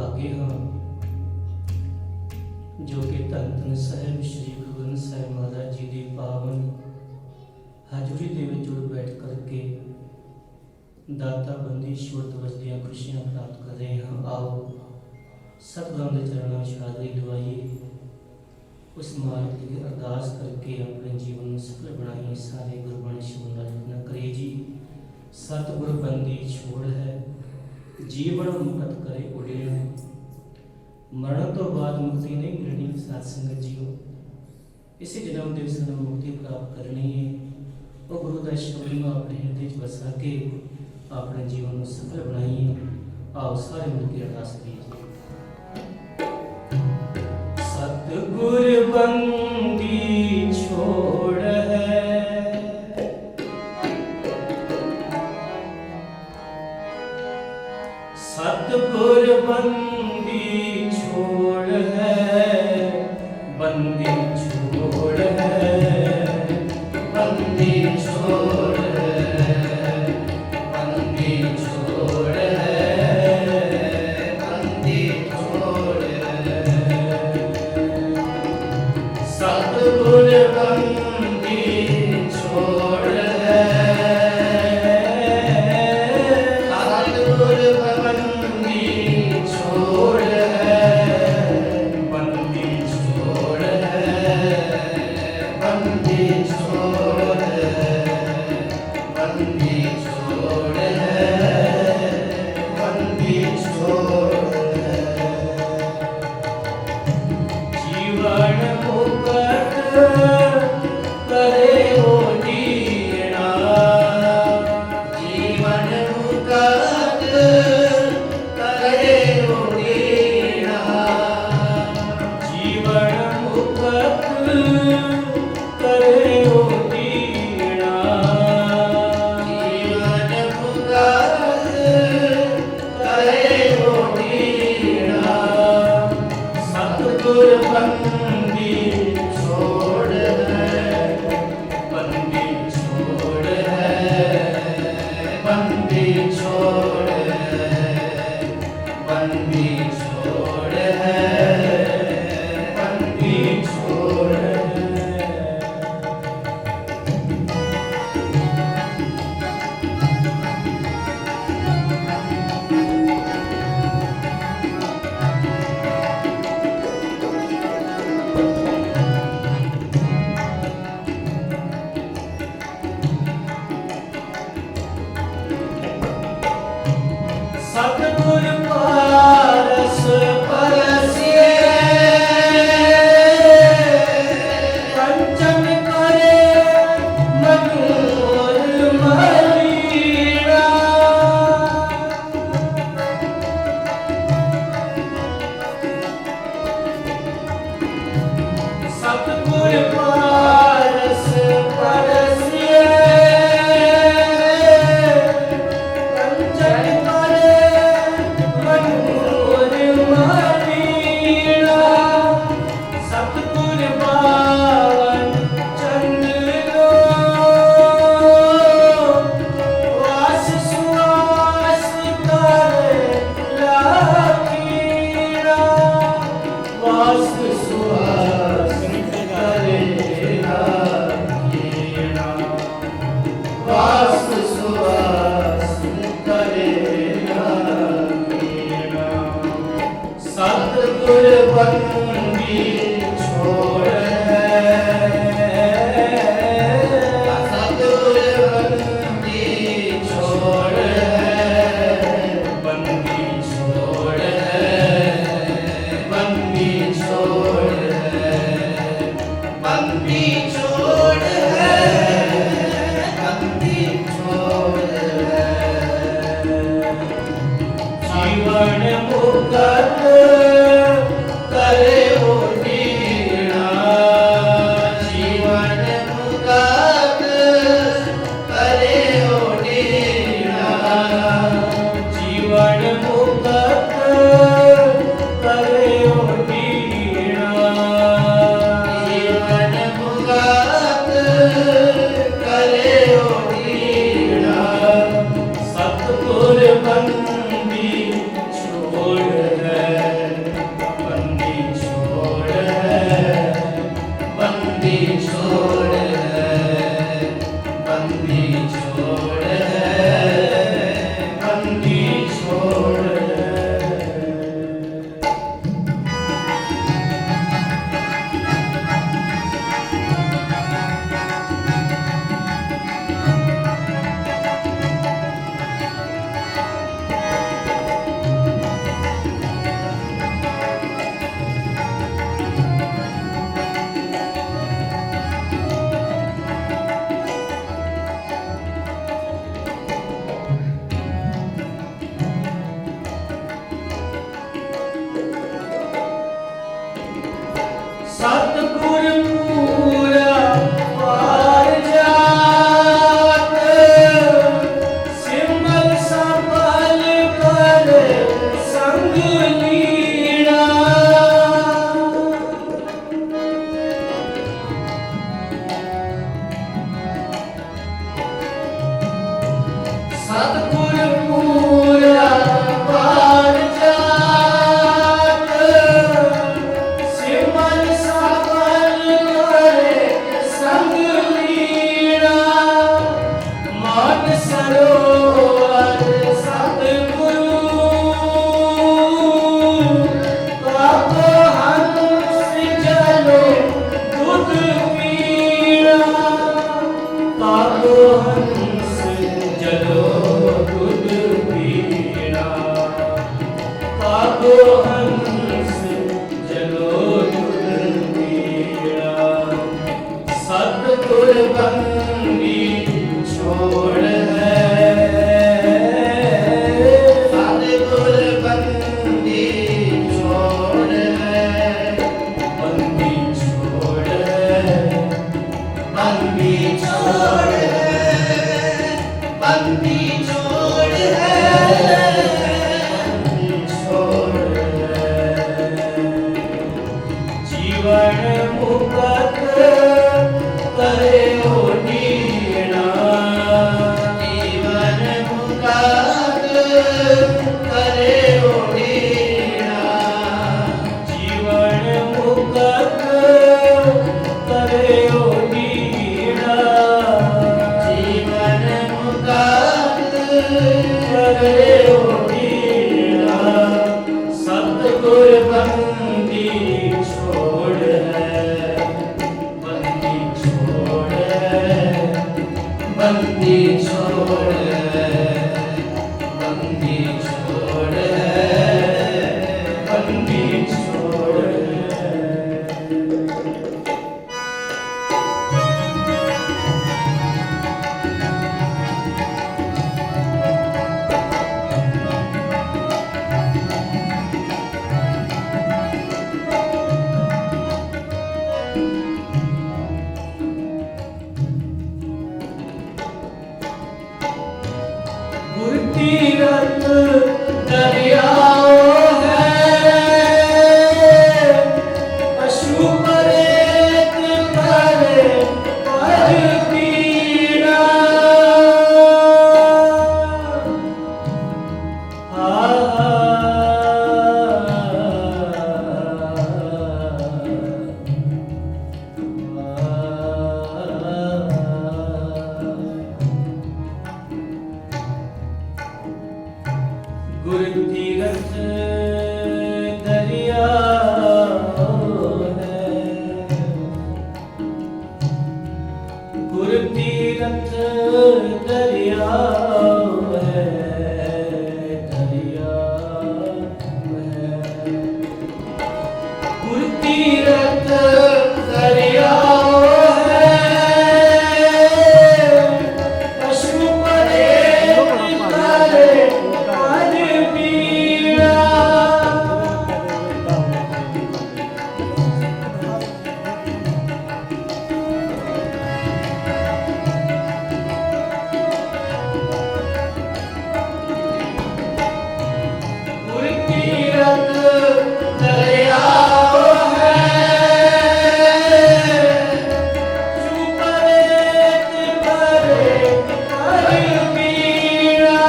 ਭਾਗੇ ਹਾਂ ਜੋ ਕਿ ਧੰਨ ਧੰਨ ਸਾਹਿਬ ਸ੍ਰੀ ਗੁਰੂ ਗ੍ਰੰਥ ਸਾਹਿਬ ਮਹਾਰਾਜ ਜੀ ਦੀ ਪਾਵਨ ਹਾਜ਼ਰੀ ਦੇ ਵਿੱਚ ਜੁੜ ਬੈਠ ਕਰਕੇ ਦਾਤਾ ਬੰਦੀ ਈਸ਼ਵਰ ਦਿਵਸ ਦੀਆਂ ਖੁਸ਼ੀਆਂ ਪ੍ਰਾਪਤ ਕਰ ਰਹੇ ਹਾਂ। ਆਓ ਸਤਿਗੁਰਾਂ ਦੇ ਚਰਨਾਂ ਵਿੱਚ ਹਾਜ਼ਰੀ ਲਵਾਈਏ, ਉਸ ਮਾਲਕ ਦੀ ਅਰਦਾਸ ਕਰਕੇ ਆਪਣੇ ਜੀਵਨ ਨੂੰ ਸਫਲ ਬਣਾਈਏ। ਸਾਰੇ ਗੁਰਬਾਣੀ ਸ਼ਬਦ ਨਾਲ ਜਪਨਾ ਕਰੀਏ ਜੀ। ਸਤਿਗੁਰ ਬੰਦੀ ਛੋੜ ਹੈ, ਜੀਵਨ ਮੁਕਤ ਕਰੇ ਉਡੇਣ। ਮਰਨ ਤੋਂ ਬਾਅਦ ਮੁਕਤੀ ਨਹੀਂ ਮਿਲਣੀ ਸਾਧ ਸੰਗਤ ਜੀਓ। ਇਸੇ ਜਨਮ ਦੇ ਵਿੱਚ ਸਾਨੂੰ ਮੁਕਤੀ ਪ੍ਰਾਪਤ ਕਰਨੀ ਹੈ। ਉਹ ਗੁਰੂ ਦਾ ਸ਼ਬਦ ਨੂੰ ਆਪਣੇ ਹਿਰਦੇ 'ਚ ਵਸਾ ਕੇ ਆਪਣੇ ਜੀਵਨ ਨੂੰ ਸਫਲ ਬਣਾਈਏ। ਆਓ ਸਾਰੇ ਮਿਲ ਕੇ ਅਰਦਾਸ ਕਰੀਏ। सतगुर बंदी छोड़ है, सतगुर बंदी छोड़ है, बंदी छोड़ है, बंदी छोड़ है, बंदी छोड़ है, बंदी छोड़ है। सतगुर बंदी छोड़ है, सतगुर बंदी छोड़ है, बंदी छोड़ है, बंदी छोड़ है, बंदी छोड़ है, बंदी छोड़ है। जीवन मुक्त करे ओढ़ीणा, जीवन मुक्त करे ओढ़ीणा, जीवन मुक्त करे ओढ़ीणा, जीवन मुक्त करे ओढ़ीणा। सतगुर बंदी छोड़ है, बंदी छोड़ है, बंदी छोड़ है, बंदी छोड़ है, बंदी छोड़ है। सतगुर पारस परसिए, कंचन करे मधुर मलीना। सतगुर पारस परसिए, कंचन मधुर मलीना। सतगुर पावन चंद्रो, वास सुवास करे लाखीना, वास सुवास करे लाखीना, वास सुवास करे लाखीना। सतगुर बंदी छोड़ है, सतगुर बंदी छोड़ है, बंदी छोड़ है, बंदी छोड़ है, बंदी छोड़ है, बंदी छोड़ है। जीवन मुक्त करे ओढ़ीणा, जीवन मुक्त करे ओढ़ीणा, जीवन मुक्त करे ओढ़ीणा, जीवन मुक्त करे ओढ़ीणा। सतगुर बंदी छोड़ है, करे ओढ़ीना, जीवन मुक्त करे ओढ़ीना, जीवन मुक्त करे ओढ़ीना, सतगुर बंदी छोड़ है, बंदी छोड़ है, बंदी छोड़ बंदी छोड़ बंदी छोड़ गुर तीरथ दरियाओं है, पशु परेत करे पग पीड़ा, गुर तीरथ दरिया है, गुर तीरथ दरिया है, दरिया है, गुर तीरथ दरिया है, पशु परेत करे पग पीड़ा, गुर तीरथ दरिया है, पशु परेत करे पग पीड़ा,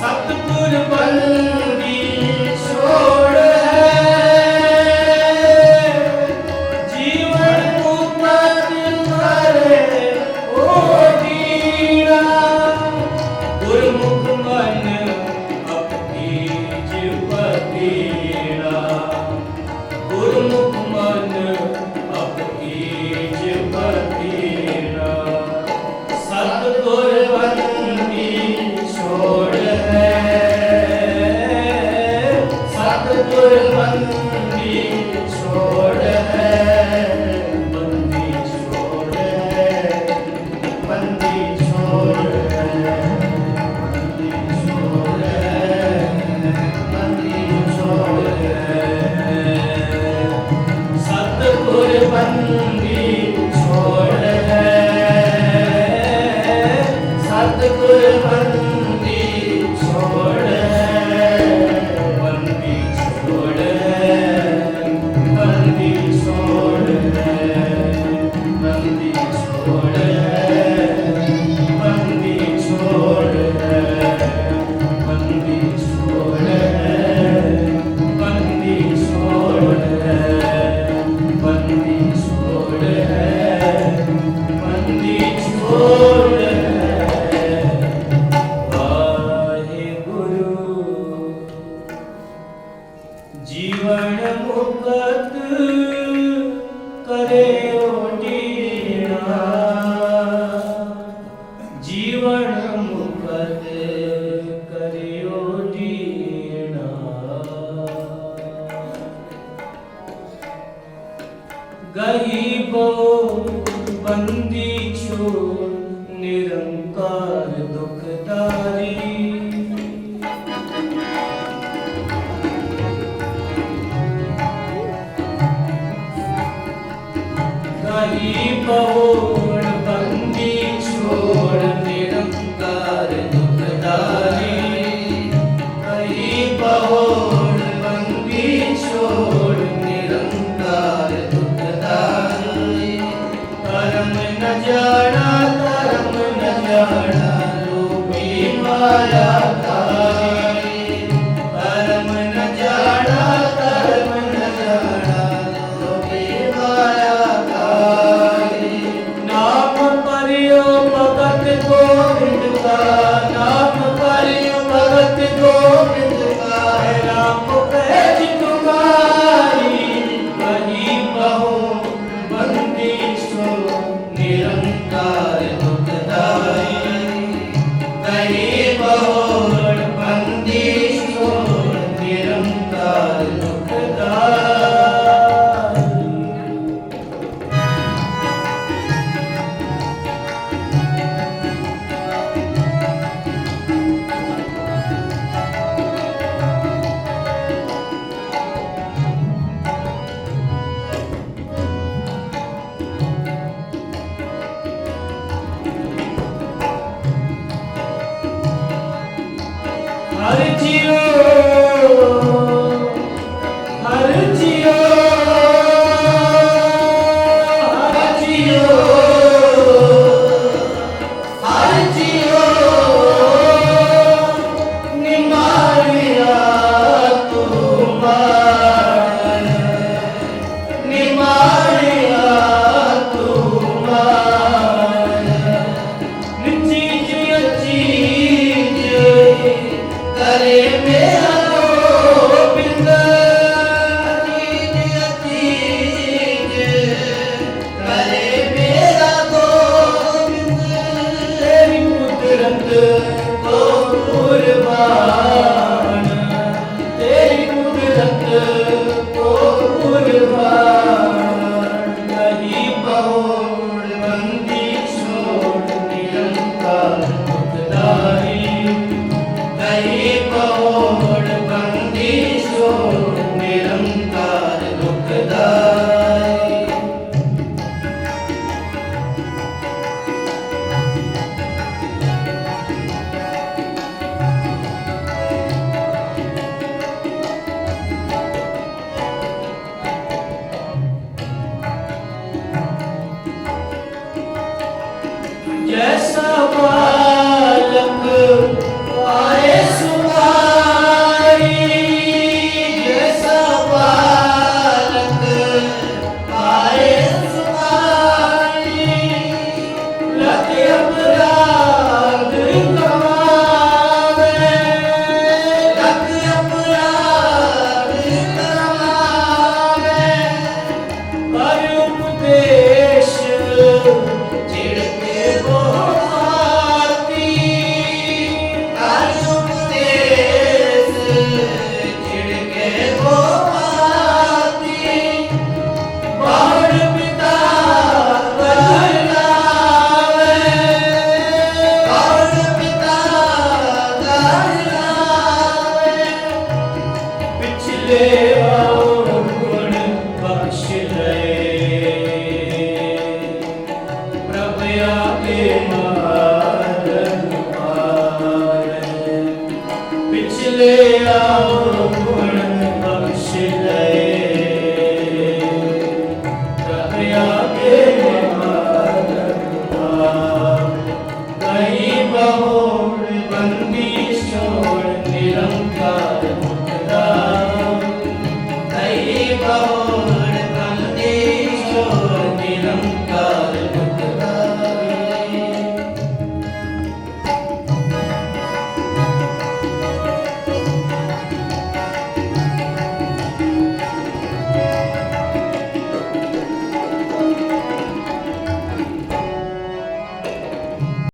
सतगुर बंदी छोड़ है, जीवन मुक्त करे ओढ़ीना, गुरमुख मन अपनीज पतीड़ा, गुरमुख मन अपनीज पतीड़ा, सतगुर बंदी छोड़ है, सतगुर बंदी छोड़ है, बंदी छोड़ है, बंदी छोड़ है, बंदी छोड़ बंदी छोड़ सतगुर बंदी छोड़ है, सतगुर बंदी छोड़ है, बंदी छोड़ है, बंदी छोड़ है, बंदी छोड़ बंदी छोड़ है, बंदी छोड़ है, बंदी छोड़ है, बंदी छोड़ है, बंदी छोड़ है, वाहेगुरु जीवन मुक्त करे ओढ़ीना, जीवन मुक्त करे ओढ़ीना, गई बो बंदी छोड़ निरंकार दुखदारी, गई बहोड़ बंदी छोड़ निरंकार दुखदारी, गई बहोड़ बंदी छोड़ निरंकार दुखदारी, कर्म न जाना ਹਰ ਜਿਉ ਹਰ ਜਿਉ ਹਰ ਜਿਉ ਹਰ ਜਿਉ ਨਿਮਾਰਿਆ ਤੂੰ ਮਾਨ ਨਿਮਾਰਿਆ ਤੂੰ ਮਾਨ ਨਿਚੀਜ ਅਚੀਜ करे मेरा गोविंद अचीज अचीज करे मेरा गोविंद तेरी कुदरत तो कुर्बान तेरी कुदरत तो कुर्बान नहीं बहुड़ बंदी छोड़ निरंतर मुक्तदारी नहीं बहुड़ बंदी छोड़ निरंतर दुखदाई जैसा बालक आए सुहाई जैसा बालक आए सुहाई लग अपराध कमावे लग अपराध कमावे कर उपदेश चिढ़के वो आती कर उपदेश चिढ़के वो आती बाढ़ पिता घर लावे बाढ़ पिता घर लावे पिछले और गुण बख्श ले प्रभ आगे मारन पावे पिछले आओ